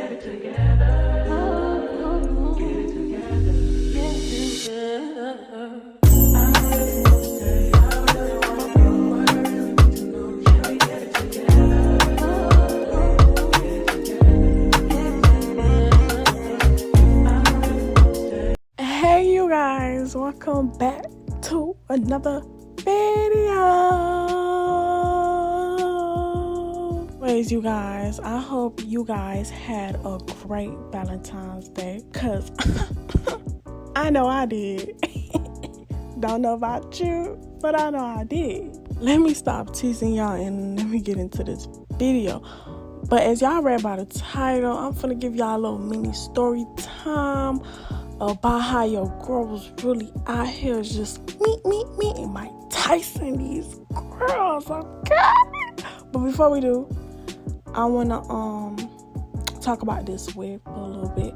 Hey you guys, welcome back to another video. Anyways, you guys, I hope you guys had a great Valentine's Day, cause I know I did. Don't know about you, but I know I did. Let me stop teasing y'all and let me get into this video. But as y'all read by the title, I'm finna give y'all a little mini story time about how your girl was really out here just me and Mike Tyson these girls, okay? But before we do, I wanna talk about this wig for a little bit.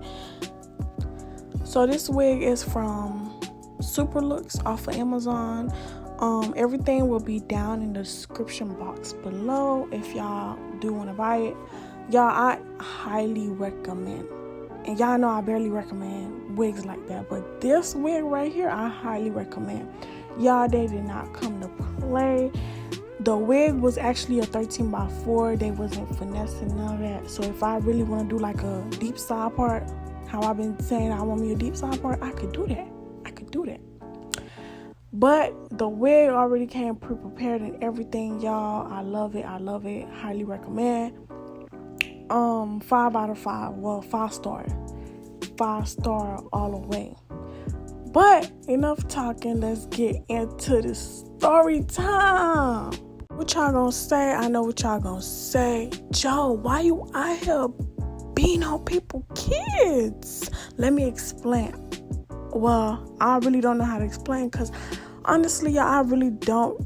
So this wig is from Super Looks off of Amazon. Everything will be down in the description box below if y'all do want to buy it. Y'all, I highly recommend, and y'all know I barely recommend wigs like that, but this wig right here I highly recommend. Y'all, they did not come to play. The wig was actually a 13x4. They wasn't finessing none of that. So if I really want to do like a deep side part, how I've been saying I want me a deep side part, I could do that. But the wig already came pre-prepared and everything, y'all. I love it. Highly recommend. 5 out of 5. Well, 5 star. 5 star all the way. But enough talking. Let's get into the story time. What y'all gonna say? I know what y'all gonna say. Joe, why you out here beating on people's kids? Let me explain. Well, I really don't know how to explain, because honestly, y'all, I really don't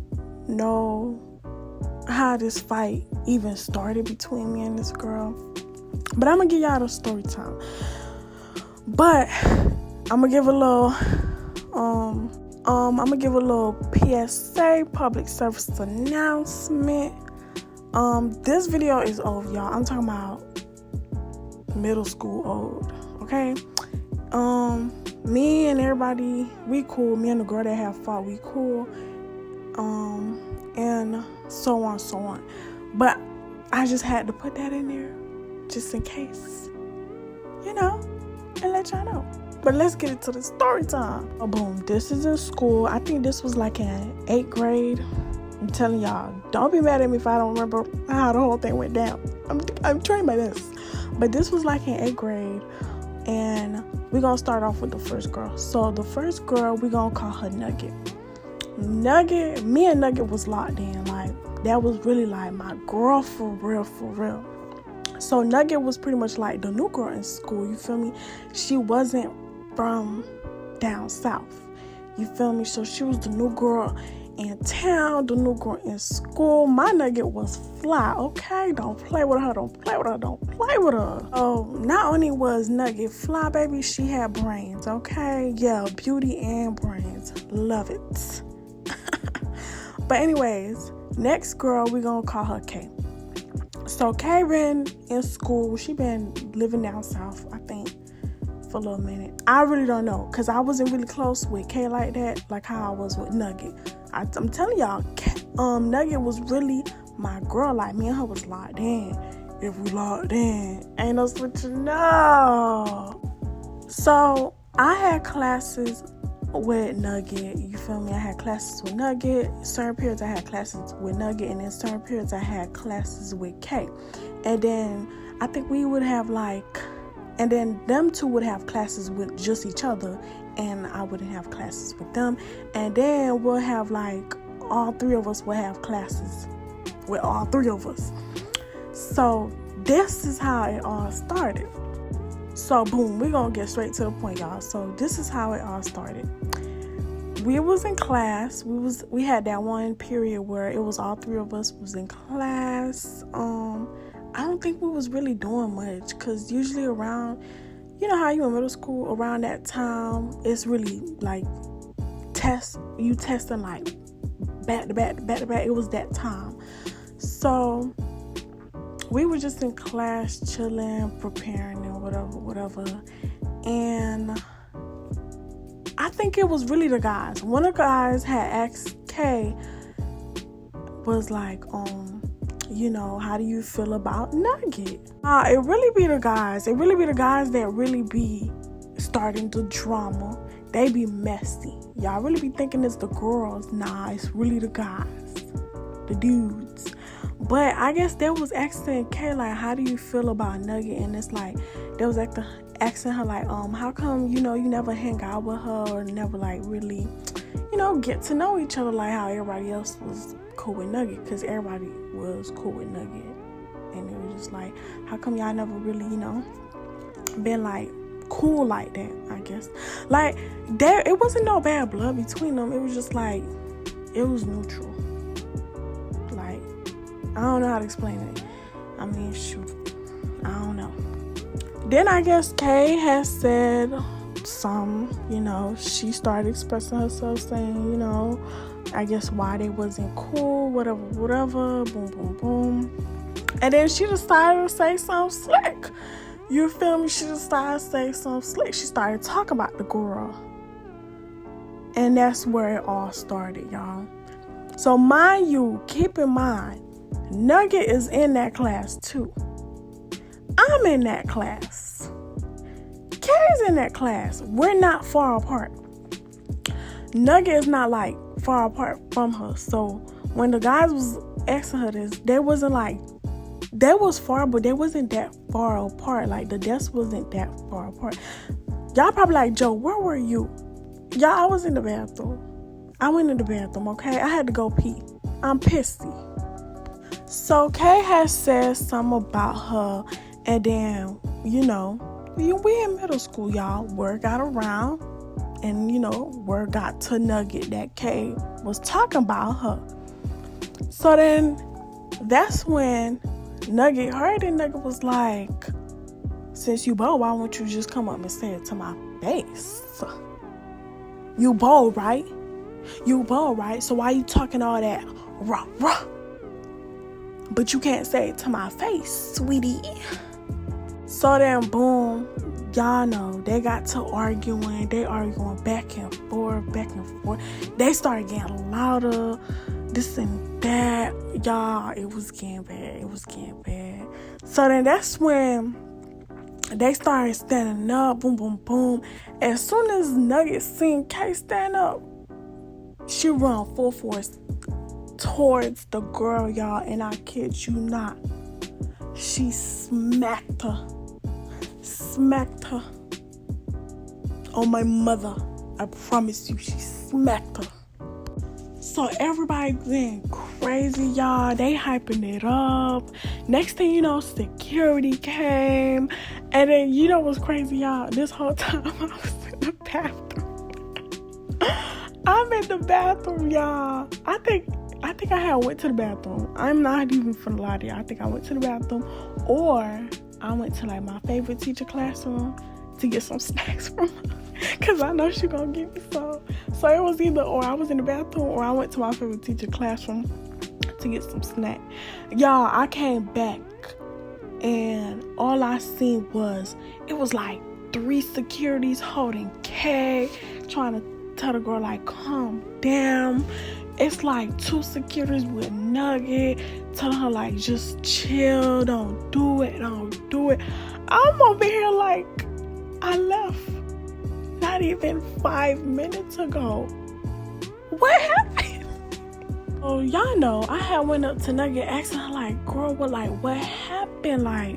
know how this fight even started between me and this girl. But I'm gonna give y'all the story time. But I'm gonna give a little PSA, public service announcement. This video is old, y'all. I'm talking about middle school old, okay? Me and everybody, we cool. Me and the girl that have fought, we cool. And so on. But I just had to put that in there just in case, and let y'all know. But let's get into the story time. Oh, boom. This is in school. I think this was like in 8th grade. I'm telling y'all, don't be mad at me if I don't remember how the whole thing went down. I'm trying my best. But this was like in 8th grade. And we're going to start off with the first girl. So the first girl, we're going to call her Nugget. Nugget, me and Nugget was locked in. Like, that was really like my girl for real. So Nugget was pretty much like the new girl in school, you feel me? She wasn't from down south, you feel me? So she was the new girl in town, the new girl in school. My Nugget was fly, okay? Don't play with her. Oh, not only was Nugget fly, baby, she had brains, okay? Yeah, beauty and brains. Love it. But anyways, next girl, we're gonna call her Kay. So Kay been in school. She been living down south, I think, for a little minute. I really don't know, because I wasn't really close with Kay like that, like how I was with Nugget. I'm telling y'all, Nugget was really my girl. Like, me and her was locked in. If we locked in, ain't no switching, no. So I had classes with Nugget, you feel me? I had classes with Nugget. Certain periods I had classes with Nugget, and then certain periods I had classes with Kay. And then I think we would have and then them two would have classes with just each other, and I wouldn't have classes with them. And then we'll have all three of us will have classes with all three of us. So this is how it all started. So boom, we're gonna get straight to the point, y'all. So this is how it all started. We was in class. We had that one period where it was all three of us was in class. I don't think we was really doing much, because usually around, you know how you in middle school, around that time, it's really like testing like back to back. It was that time. So we were just in class chilling, preparing and whatever. And I think it was really the guys. One of the guys had asked Kay, was like, you know, how do you feel about Nugget? It really be the guys. It really be the guys that really be starting the drama. They be messy. Y'all really be thinking it's the girls. Nah, it's really the guys, the dudes. But I guess they was asking Kay, like, how do you feel about Nugget? And it's like, they was asking her, like, how come, you know, you never hang out with her or never, like, really, you know, get to know each other like how everybody else was cool with Nugget? Because everybody was cool with Nugget. And it was just like, how come y'all never really, you know, been, like, cool like that, I guess. Like, it wasn't no bad blood between them. It was just, like, it was neutral. Like, I don't know how to explain it. I mean, shoot. I don't know. Then I guess Kay has said some, you know, she started expressing herself, saying, you know, I guess why they wasn't cool, whatever, boom, boom, boom. And then she decided to say something slick. You feel me? She decided to say something slick. She started talking about the girl. And that's where it all started, y'all. So mind you, keep in mind, Nugget is in that class too. I'm in that class. Kay's in that class. We're not far apart. Nugget is not like far apart from her. So when the guys was asking her this, they wasn't like, they was far, but they wasn't that far apart. Like the desk wasn't that far apart. Y'all probably like, Joe, where were you? Y'all, I was in the bathroom. I went in the bathroom, okay? I had to go pee. I'm pissy. So Kay has said something about her, and then, you know, we in middle school, y'all. Word got around, and, you know, word got to Nugget that Kay was talking about her. So then, that's when Nugget heard it. Nugget was like, since you bold, why won't you just come up and say it to my face? You bold, right? You bold, right? So why you talking all that rah, rah? But you can't say it to my face, sweetie. So then, boom, y'all know, they got to arguing. They arguing back and forth. They started getting louder, this and that. Y'all, it was getting bad. So then that's when they started standing up, boom, boom, boom. As soon as Nugget seen Kay stand up, she run full force towards the girl, y'all, and I kid you not, she smacked her. Oh, my mother, I promise you, she smacked her. So everybody went crazy, y'all. They hyping it up. Next thing you know, security came. And then, you know what's crazy, y'all? This whole time, I was in the bathroom. I'm in the bathroom, y'all. I think I had went to the bathroom. I'm not even finna lie to you. I think I went to the bathroom, or I went to like my favorite teacher classroom to get some snacks from her, cause I know she gonna give me some. So it was either or I was in the bathroom or I went to my favorite teacher classroom to get some snack. Y'all, I came back and all I seen was, it was like 3 securities holding Kay, trying to tell the girl like, calm down. It's like 2 securities with Nugget telling her like, just chill, don't do it. I'm over here like, I left not even 5 minutes ago. What happened? Oh, y'all know, I had went up to Nugget asking her like, girl, what happened? Like,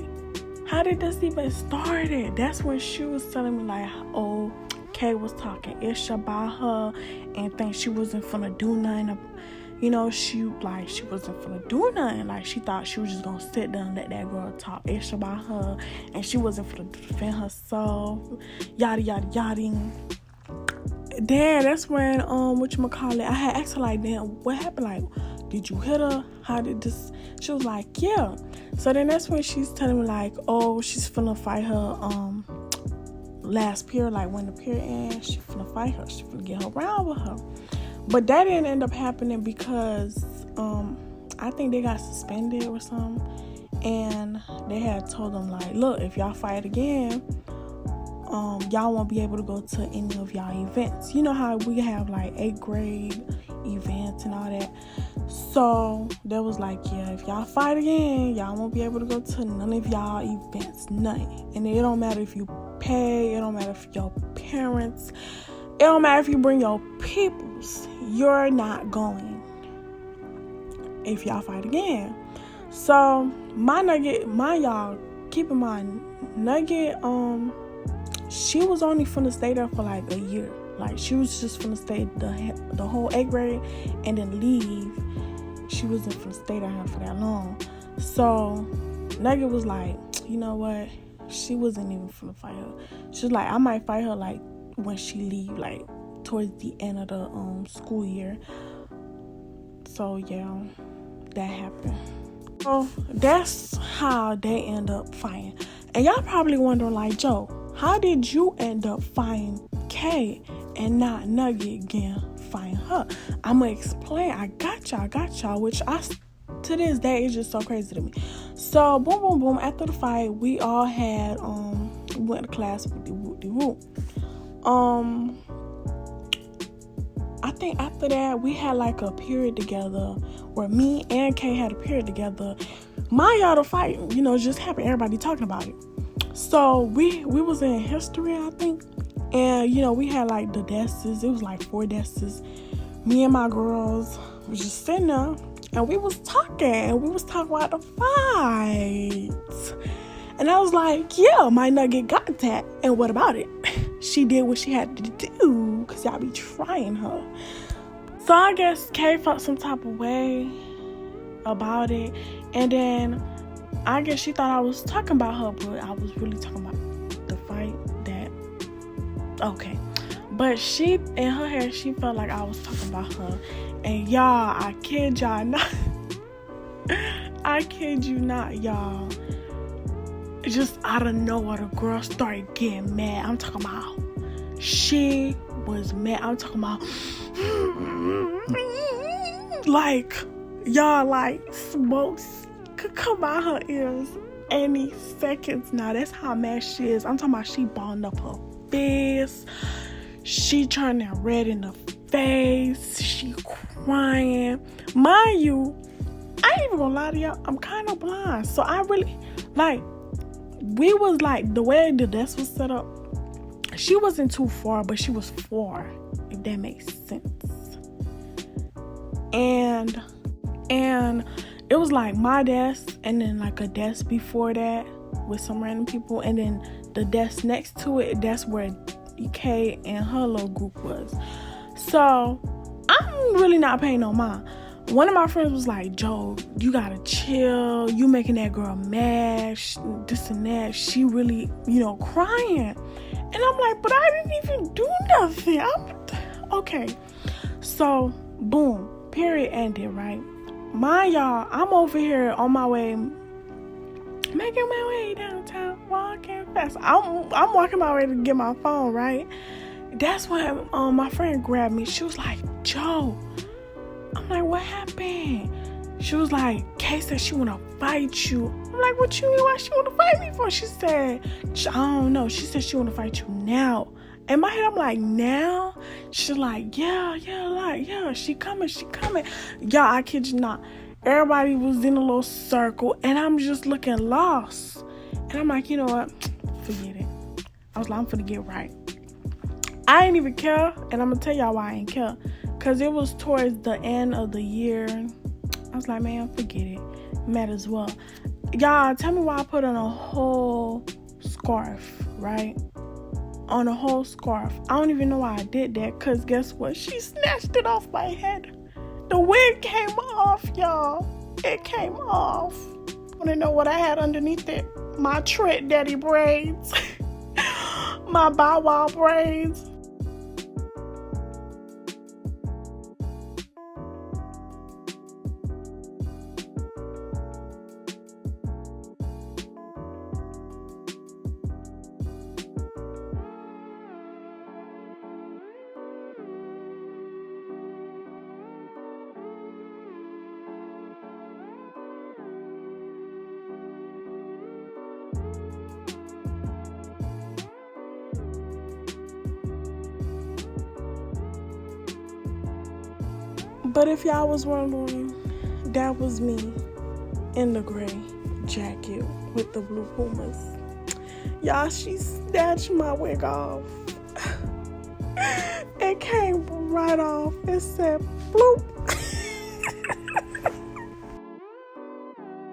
how did this even started? That's when she was telling me like, oh, Kay was talking ish about her and think she wasn't finna do nothing. You know, she wasn't finna do nothing. Like, she thought she was just gonna sit down and let that girl talk ish about her, and she wasn't finna defend herself. Yada yada yada. Then that's when I had asked her like, damn, what happened? Like, did you hit her? How did this? She was like, yeah. So then that's when she's telling me like, oh, she's finna fight her last period, like when the period ends, she finna fight her. She finna get her round with her. But that didn't end up happening because I think they got suspended or something. and they had told them like, look, if y'all fight again, y'all won't be able to go to any of y'all events. You know how we have like 8th grade events and all that. So they was like, yeah, if y'all fight again, y'all won't be able to go to none of y'all events, none. And it don't matter if you pay, it don't matter if your parents, it don't matter if you bring your peoples, you're not going if y'all fight again. So my y'all, keep in mind, Nugget, she was only finna stay there for like a year. Like, she was just finna stay the whole 8th grade and then leave. She wasn't finna stay there for that long. So Nugget was like, you know what? She wasn't even finna fight her. She was like, I might fight her like when she leave, like towards the end of the school year. So yeah, that happened. So that's how they end up fighting. And y'all probably wondering like, Joe, how did you end up fighting Kay and not Nugget again fighting her? I'ma explain. I got y'all, which to this day is just so crazy to me. So boom, boom, boom. After the fight, we all had we went to class with the whoop. I think after that we had like a period together where me and Kay had a period together. Y'all to fight, just happened. Everybody talking about it. So we was in history, I think, and we had like the desks. It was like 4 desks. Me and my girls was just sitting there, and we was talking about the fight. And I was like, yeah, my Nugget got that. And what about it? She did what she had to do, because y'all be trying her. So I guess Kay felt some type of way about it. And then I guess she thought I was talking about her, but I was really talking about the fight okay. But she, in her head, she felt like I was talking about her. And y'all, I kid y'all not. I kid you not, y'all. Just out of nowhere, the girl started getting mad. I'm talking about, she was mad. I'm talking about, like, y'all, like, smokes could come out her ears any seconds now. That's how mad she is. I'm talking about, she balling up her face. She turning red in the face. She crying. Mind you, I ain't even gonna lie to y'all, I'm kind of blind. So I really, like, we was like, the way the desk was set up, she wasn't too far, but she was far, if that makes sense. And it was like my desk, and then like a desk before that with some random people, and then the desk next to it, that's where Kay and her little group was. So I'm really not paying no mind. One of my friends was like, Joe, you gotta chill. You making that girl mad, this and that. She really, crying. And I'm like, but I didn't even do nothing. Okay. So, boom, period ended, right? Mind y'all, I'm over here on my way, making my way downtown, walking fast. I'm walking my way to get my phone, right? That's when my friend grabbed me. She was like, Joe. I'm like, what happened? She was like, Kay said she wanna fight you. I'm like, what you mean? Why she wanna fight me for? She said, I don't know. She said she wanna fight you now. In my head, I'm like, now? She's like, yeah, she coming. Y'all, I kid you not. Everybody was in a little circle, and I'm just looking lost. And I'm like, you know what? Forget it. I was like, I'm finna get right. I ain't even care, and I'm gonna tell y'all why I ain't care. Because it was towards the end of the year. I was like, man, forget it. Might as well. Y'all, tell me why I put on a whole scarf, right? On a whole scarf. I don't even know why I did that. Because guess what? She snatched it off my head. The wig came off, y'all. It came off. Want to know what I had underneath it? My Trick Daddy braids. My Bow Wow braids. But if y'all was wondering, that was me in the gray jacket with the blue Pumas. Y'all, she snatched my wig off. It came right off. It said bloop.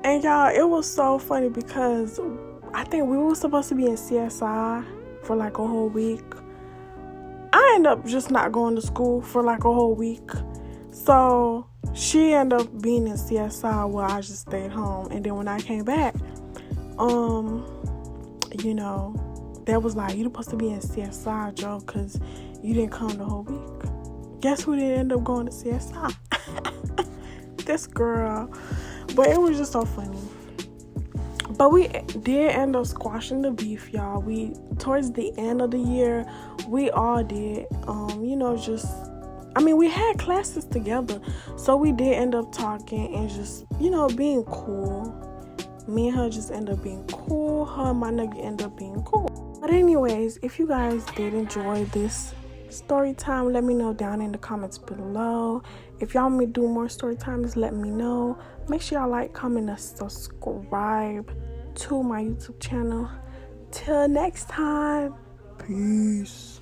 And y'all, it was so funny because I think we were supposed to be in CSI for like a whole week. I ended up just not going to school for like a whole week. So she ended up being in CSI while I just stayed home. And then when I came back, you know, that was like, you're supposed to be in CSI, Joe, because you didn't come the whole week. Guess who didn't end up going to CSI? This girl. But it was just so funny. But we did end up squashing the beef, y'all. Towards the end of the year, we all did, you know, we had classes together. So we did end up talking and just, you know, being cool. Me and her just end up being cool. Her and my nigga end up being cool. But anyways, if you guys did enjoy this story time, let me know down in the comments below. If y'all want me to do more story times, let me know. Make sure y'all like, comment, and subscribe to my YouTube channel. Till next time, peace.